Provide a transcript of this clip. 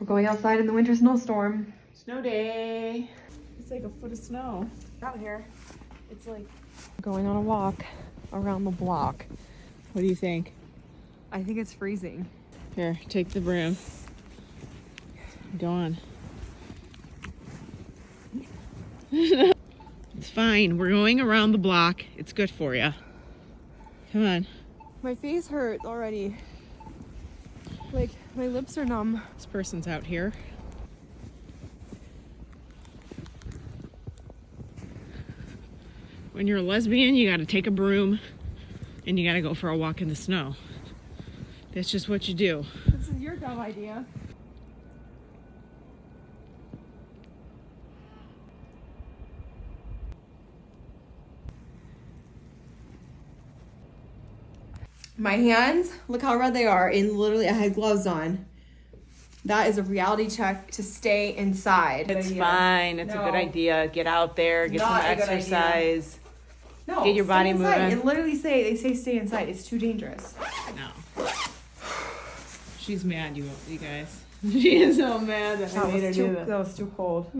We're going outside in the winter snowstorm. Snow day. It's like a foot of snow Out here, it's like going on a walk around the block. What do you think? I think it's freezing. Here, take the broom. Go on. It's fine. We're going around the block. It's good for you. Come on. My face hurts already. Like, my lips are numb. This person's out here. When you're a lesbian, you gotta take a broom and you gotta go for a walk in the snow. That's just what you do. This is your dumb idea. My hands, look how red they are, and literally I had gloves on. That is a reality check to stay inside. It's fine. It's a good idea. Get out there, get some Not a good exercise. No, Get your stay body inside. moving. And literally they say stay inside. It's too dangerous. No. She's mad, you guys. She is so mad that I made her do that. That was too cold.